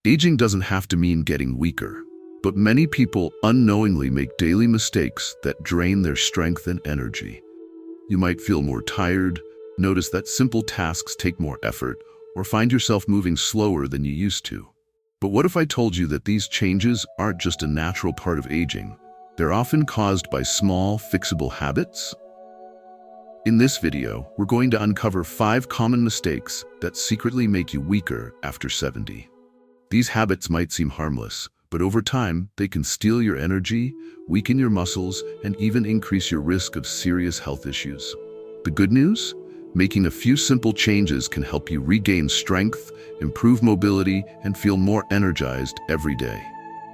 Aging doesn't have to mean getting weaker, but many people unknowingly make daily mistakes that drain their strength and energy. You might feel more tired, notice that simple tasks take more effort, or find yourself moving slower than you used to. But what if I told you that these changes aren't just a natural part of aging? They're often caused by small, fixable habits. In this video, we're going to uncover 5 common mistakes that secretly make you weaker after 70. These habits might seem harmless, but over time, they can steal your energy, weaken your muscles, and even increase your risk of serious health issues. The good news? Making a few simple changes can help you regain strength, improve mobility, and feel more energized every day.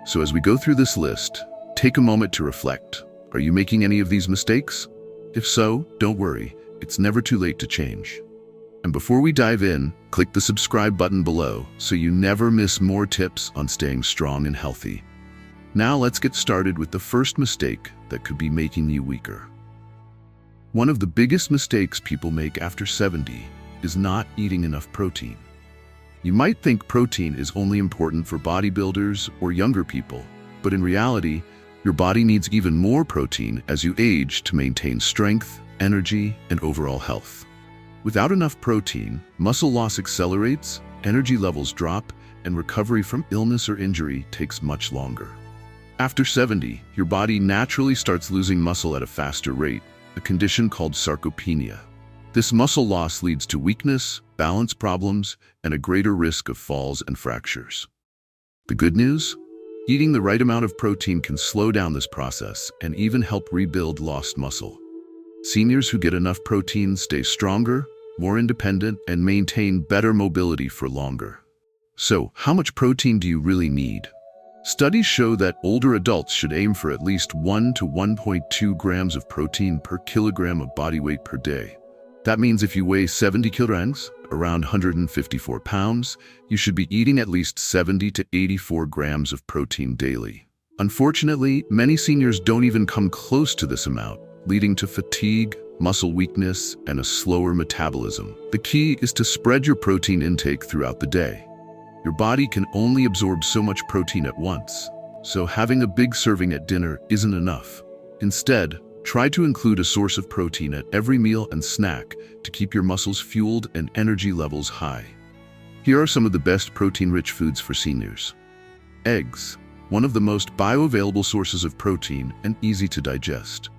So as we go through this list, take a moment to reflect. Are you making any of these mistakes? If so, don't worry, it's never too late to change. And before we dive in, click the subscribe button below so you never miss more tips on staying strong and healthy. Now let's get started with the first mistake that could be making you weaker. One of the biggest mistakes people make after 70 is not eating enough protein. You might think protein is only important for bodybuilders or younger people, but in reality, your body needs even more protein as you age to maintain strength, energy, and overall health. Without enough protein, muscle loss accelerates, energy levels drop, and recovery from illness or injury takes much longer. After 70, your body naturally starts losing muscle at a faster rate, a condition called sarcopenia. This muscle loss leads to weakness, balance problems, and a greater risk of falls and fractures. The good news? Eating the right amount of protein can slow down this process and even help rebuild lost muscle. Seniors who get enough protein stay stronger, more independent, and maintain better mobility for longer. So, how much protein do you really need? Studies show that older adults should aim for at least 1 to 1.2 grams of protein per kilogram of body weight per day. That means if you weigh 70 kilograms, around 154 pounds, you should be eating at least 70 to 84 grams of protein daily. Unfortunately, many seniors don't even come close to this amount, leading to fatigue, muscle weakness, and a slower metabolism. The key is to spread your protein intake throughout the day. Your body can only absorb so much protein at once, so having a big serving at dinner isn't enough. Instead, try to include a source of protein at every meal and snack to keep your muscles fueled and energy levels high. Here are some of the best protein-rich foods for seniors. Eggs, one of the most bioavailable sources of protein and easy to digest.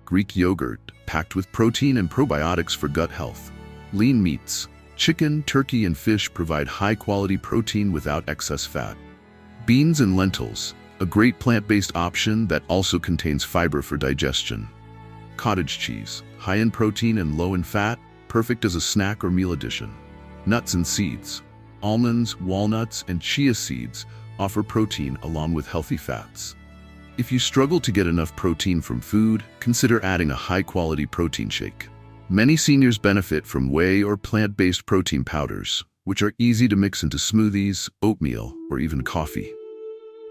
Greek yogurt, packed with protein and probiotics for gut health. Lean meats. Chicken, turkey, and fish provide high-quality protein without excess fat. Beans and lentils, a great plant-based option that also contains fiber for digestion. Cottage cheese, high in protein and low in fat, perfect as a snack or meal addition. Nuts and seeds. Almonds, walnuts, and chia seeds offer protein along with healthy fats. If you struggle to get enough protein from food, consider adding a high-quality protein shake. Many seniors benefit from whey or plant-based protein powders, which are easy to mix into smoothies, oatmeal, or even coffee.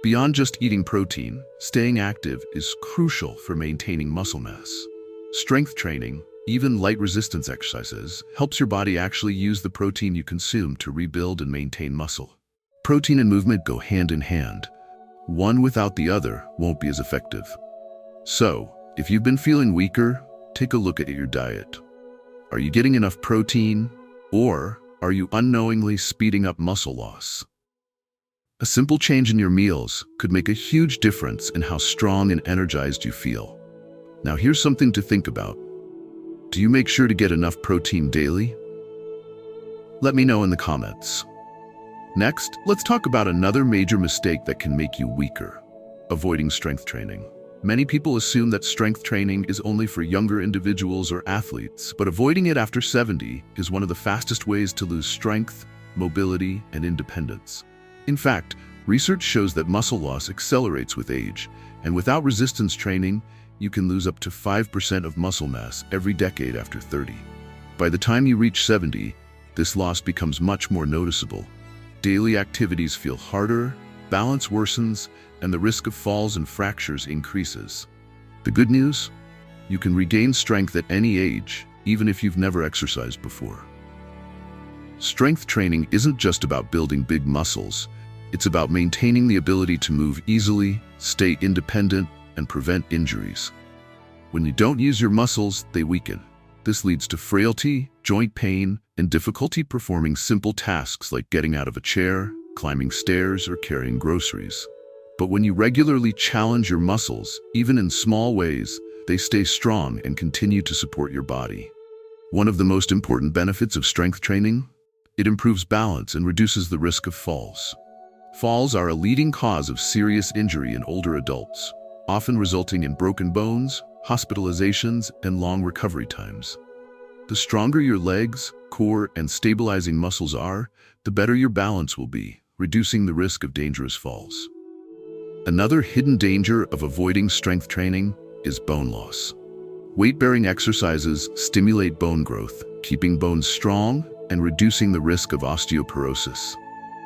Beyond just eating protein, staying active is crucial for maintaining muscle mass. Strength training, even light resistance exercises, helps your body actually use the protein you consume to rebuild and maintain muscle. Protein and movement go hand in hand. One without the other won't be as effective. So, if you've been feeling weaker, take a look at your diet. Are you getting enough protein, or are you unknowingly speeding up muscle loss? A simple change in your meals could make a huge difference in how strong and energized you feel. Now here's something to think about. Do you make sure to get enough protein daily? Let me know in the comments. Next, let's talk about another major mistake that can make you weaker: avoiding strength training. Many people assume that strength training is only for younger individuals or athletes, but avoiding it after 70 is one of the fastest ways to lose strength, mobility, and independence. In fact, research shows that muscle loss accelerates with age, and without resistance training, you can lose up to 5% of muscle mass every decade after 30. By the time you reach 70, this loss becomes much more noticeable. Daily activities feel harder, balance worsens, and the risk of falls and fractures increases. The good news? You can regain strength at any age, even if you've never exercised before. Strength training isn't just about building big muscles, It's about maintaining the ability to move easily, stay independent, and prevent injuries. When you don't use your muscles, they weaken. This leads to frailty, joint pain, and difficulty performing simple tasks like getting out of a chair, climbing stairs, or carrying groceries. But when you regularly challenge your muscles, even in small ways, they stay strong and continue to support your body. One of the most important benefits of strength training? It improves balance and reduces the risk of falls. Falls are a leading cause of serious injury in older adults, often resulting in broken bones, hospitalizations, and long recovery times. The stronger your legs, core, and stabilizing muscles are, the better your balance will be, reducing the risk of dangerous falls. Another hidden danger of avoiding strength training is bone loss. Weight-bearing exercises stimulate bone growth, keeping bones strong and reducing the risk of osteoporosis.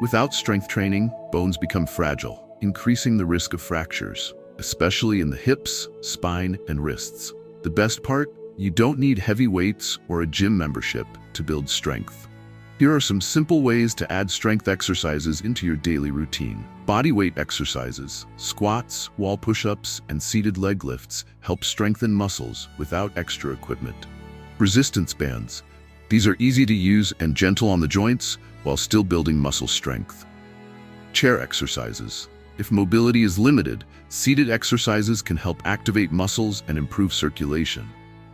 Without strength training, bones become fragile, increasing the risk of fractures, especially in the hips, spine, and wrists. The best part? You don't need heavy weights or a gym membership to build strength. Here are some simple ways to add strength exercises into your daily routine. Body weight exercises, squats, wall push-ups, and seated leg lifts help strengthen muscles without extra equipment. Resistance bands. These are easy to use and gentle on the joints while still building muscle strength. Chair exercises. If mobility is limited, seated exercises can help activate muscles and improve circulation.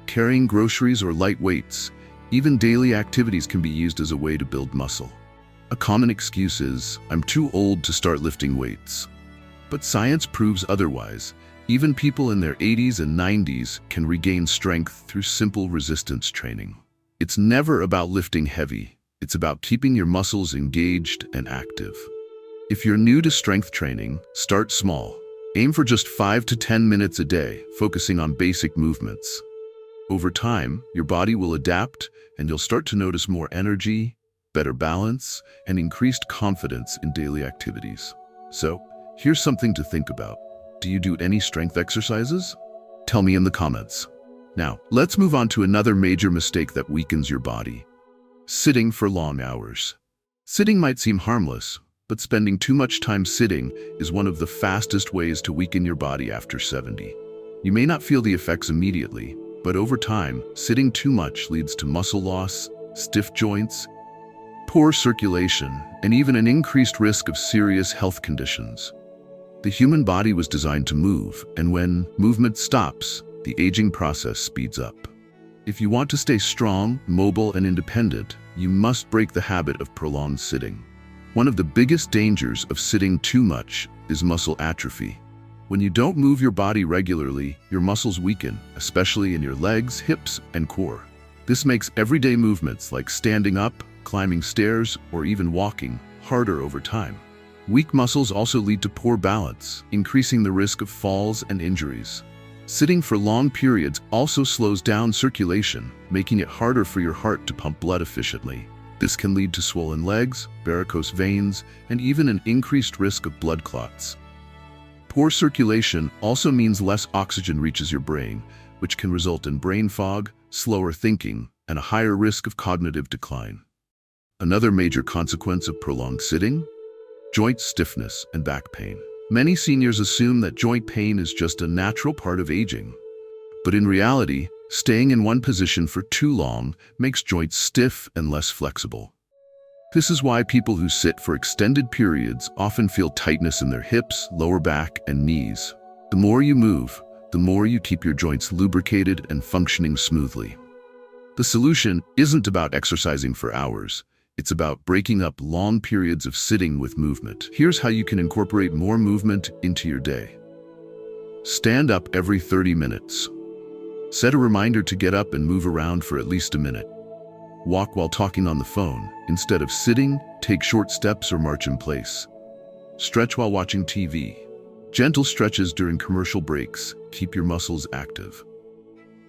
Carrying groceries or light weights. Even daily activities can be used as a way to build muscle. A common excuse is, "I'm too old to start lifting weights." But science proves otherwise. Even people in their 80s and 90s can regain strength through simple resistance training. It's never about lifting heavy. It's about keeping your muscles engaged and active. If you're new to strength training, start small. Aim for just 5 to 10 minutes a day, focusing on basic movements. Over time, your body will adapt and you'll start to notice more energy, better balance, and increased confidence in daily activities. So, here's something to think about. Do you do any strength exercises? Tell me in the comments. Now, let's move on to another major mistake that weakens your body. Sitting for long hours. Sitting might seem harmless, but spending too much time sitting is one of the fastest ways to weaken your body after 70. You may not feel the effects immediately, but over time, sitting too much leads to muscle loss, stiff joints, poor circulation, and even an increased risk of serious health conditions. The human body was designed to move, and when movement stops, the aging process speeds up. If you want to stay strong, mobile, and independent, you must break the habit of prolonged sitting. One of the biggest dangers of sitting too much is muscle atrophy. When you don't move your body regularly, your muscles weaken, especially in your legs, hips, and core. This makes everyday movements like standing up, climbing stairs, or even walking harder over time. Weak muscles also lead to poor balance, increasing the risk of falls and injuries. Sitting for long periods also slows down circulation, making it harder for your heart to pump blood efficiently. This can lead to swollen legs, varicose veins, and even an increased risk of blood clots. Poor circulation also means less oxygen reaches your brain, which can result in brain fog, slower thinking, and a higher risk of cognitive decline. Another major consequence of prolonged sitting? Joint stiffness and back pain. Many seniors assume that joint pain is just a natural part of aging. But in reality, staying in one position for too long makes joints stiff and less flexible. This is why people who sit for extended periods often feel tightness in their hips, lower back, and knees. The more you move, the more you keep your joints lubricated and functioning smoothly. The solution isn't about exercising for hours. It's about breaking up long periods of sitting with movement. Here's how you can incorporate more movement into your day. Stand up every 30 minutes. Set a reminder to get up and move around for at least a minute. Walk while talking on the phone. Instead of sitting, take short steps or march in place. Stretch while watching TV. Gentle stretches during commercial breaks keep your muscles active.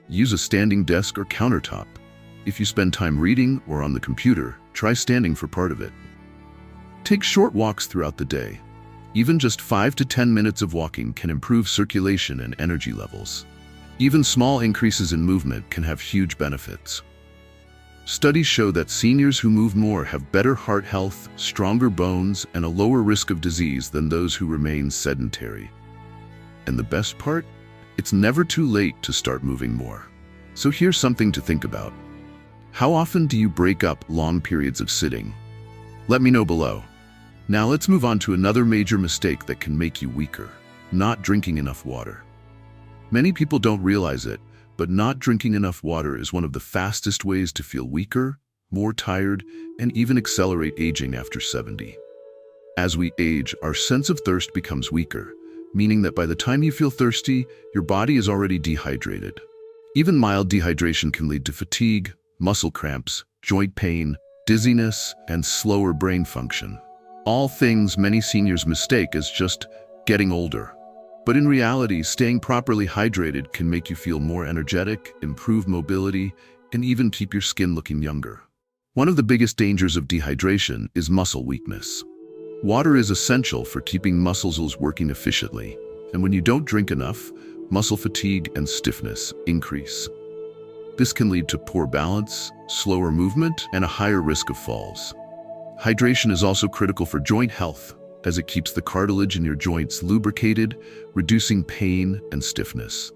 Use a standing desk or countertop. If you spend time reading or on the computer, try standing for part of it. Take short walks throughout the day. Even just 5 to 10 minutes of walking can improve circulation and energy levels. Even small increases in movement can have huge benefits. Studies show that seniors who move more have better heart health, stronger bones, and a lower risk of disease than those who remain sedentary. And the best part? It's never too late to start moving more. So here's something to think about. How often do you break up long periods of sitting? Let me know below. Now let's move on to another major mistake that can make you weaker: not drinking enough water. Many people don't realize it, but not drinking enough water is one of the fastest ways to feel weaker, more tired, and even accelerate aging after 70. As we age, our sense of thirst becomes weaker, meaning that by the time you feel thirsty, your body is already dehydrated. Even mild dehydration can lead to fatigue, muscle cramps, joint pain, dizziness, and slower brain function. All things many seniors mistake as just getting older. But in reality, staying properly hydrated can make you feel more energetic, improve mobility, and even keep your skin looking younger. One of the biggest dangers of dehydration is muscle weakness. Water is essential for keeping muscles working efficiently, and when you don't drink enough, muscle fatigue and stiffness increase. This can lead to poor balance, slower movement, and a higher risk of falls. Hydration is also critical for joint health, as it keeps the cartilage in your joints lubricated, reducing pain and stiffness.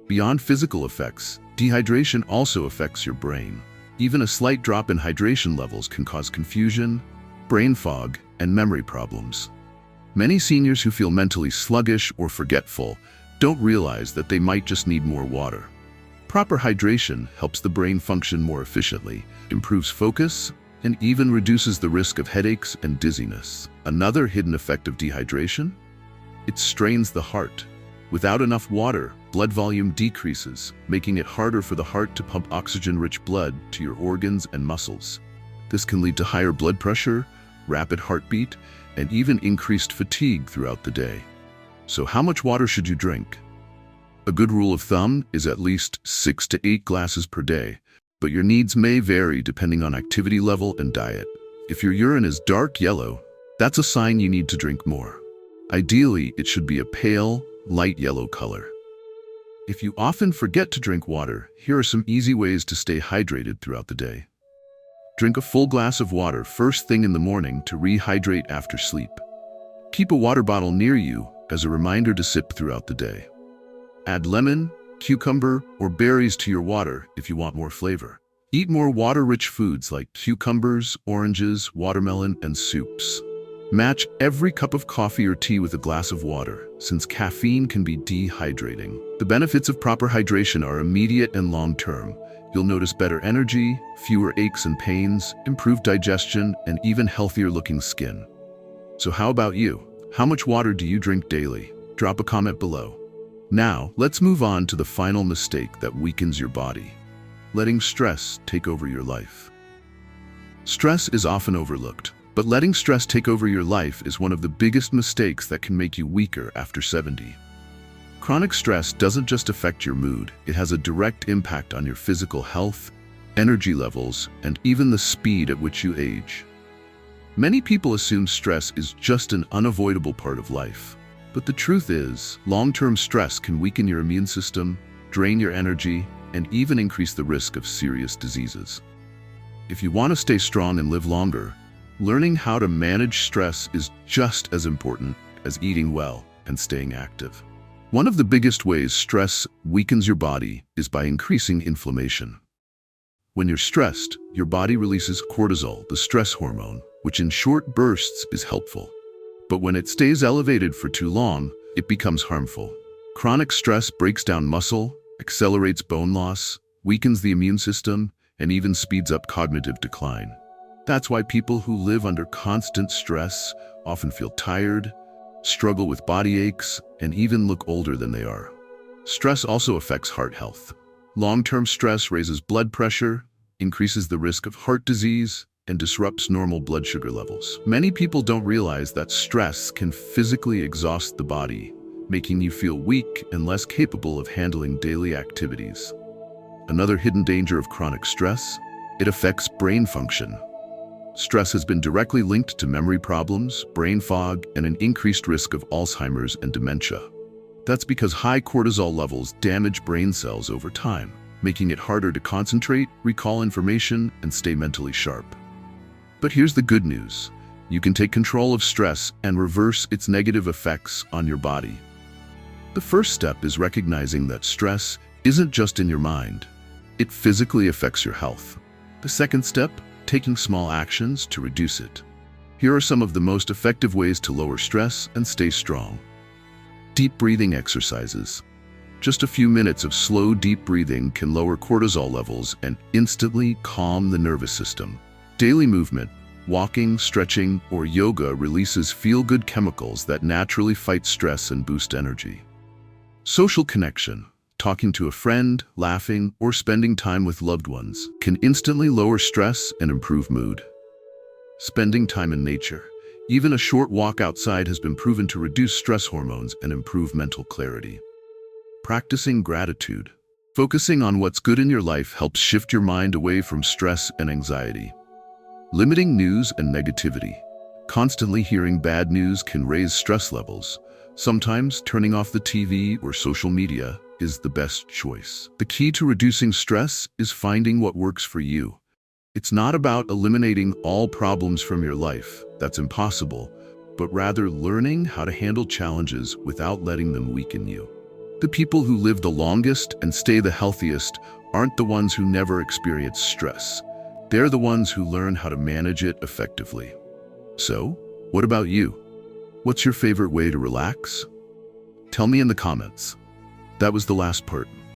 Beyond physical effects, dehydration also affects your brain. Even a slight drop in hydration levels can cause confusion, brain fog, and memory problems. Many seniors who feel mentally sluggish or forgetful don't realize that they might just need more water. Proper hydration helps the brain function more efficiently, improves focus, and even reduces the risk of headaches and dizziness. Another hidden effect of dehydration? It strains the heart. Without enough water, blood volume decreases, making it harder for the heart to pump oxygen-rich blood to your organs and muscles. This can lead to higher blood pressure, rapid heartbeat, and even increased fatigue throughout the day. So how much water should you drink? A good rule of thumb is at least 6 to 8 glasses per day, but your needs may vary depending on activity level and diet. If your urine is dark yellow, that's a sign you need to drink more. Ideally, it should be a pale, light yellow color. If you often forget to drink water, here are some easy ways to stay hydrated throughout the day. Drink a full glass of water first thing in the morning to rehydrate after sleep. Keep a water bottle near you as a reminder to sip throughout the day. Add lemon, cucumber, or berries to your water if you want more flavor. Eat more water-rich foods like cucumbers, oranges, watermelon, and soups. Match every cup of coffee or tea with a glass of water, since caffeine can be dehydrating. The benefits of proper hydration are immediate and long-term. You'll notice better energy, fewer aches and pains, improved digestion, and even healthier-looking skin. So how about you? How much water do you drink daily? Drop a comment below. Now, let's move on to the final mistake that weakens your body: letting stress take over your life. Stress is often overlooked, but letting stress take over your life is one of the biggest mistakes that can make you weaker after 70. Chronic stress doesn't just affect your mood, it has a direct impact on your physical health, energy levels, and even the speed at which you age. Many people assume stress is just an unavoidable part of life. But the truth is, long-term stress can weaken your immune system, drain your energy, and even increase the risk of serious diseases. If you want to stay strong and live longer, learning how to manage stress is just as important as eating well and staying active. One of the biggest ways stress weakens your body is by increasing inflammation. When you're stressed, your body releases cortisol, the stress hormone, which in short bursts is helpful. But when it stays elevated for too long, it becomes harmful. Chronic stress breaks down muscle, accelerates bone loss, weakens the immune system, and even speeds up cognitive decline. That's why people who live under constant stress often feel tired, struggle with body aches, and even look older than they are. Stress also affects heart health. Long-term stress raises blood pressure, increases the risk of heart disease, and disrupts normal blood sugar levels. Many people don't realize that stress can physically exhaust the body, making you feel weak and less capable of handling daily activities. Another hidden danger of chronic stress: it affects brain function. Stress has been directly linked to memory problems, brain fog, and an increased risk of Alzheimer's and dementia. That's because high cortisol levels damage brain cells over time. making it harder to concentrate, recall information, and stay mentally sharp. But here's the good news. You can take control of stress and reverse its negative effects on your body. The first step is recognizing that stress isn't just in your mind. It physically affects your health. The second step, taking small actions to reduce it. Here are some of the most effective ways to lower stress and stay strong. Deep breathing exercises. Just a few minutes of slow, deep breathing can lower cortisol levels and instantly calm the nervous system. Daily movement, walking, stretching, or yoga releases feel-good chemicals that naturally fight stress and boost energy. Social connection. Talking to a friend, laughing, or spending time with loved ones can instantly lower stress and improve mood. Spending time in nature. Even a short walk outside has been proven to reduce stress hormones and improve mental clarity. Practicing gratitude. Focusing on what's good in your life helps shift your mind away from stress and anxiety. Limiting news and negativity. Constantly hearing bad news can raise stress levels. Sometimes turning off the TV or social media is the best choice. The key to reducing stress is finding what works for you. It's not about eliminating all problems from your life. That's impossible, but rather learning how to handle challenges without letting them weaken you. The people who live the longest and stay the healthiest aren't the ones who never experience stress. They're the ones who learn how to manage it effectively. So, what about you? What's your favorite way to relax? Tell me in the comments. That was the last part.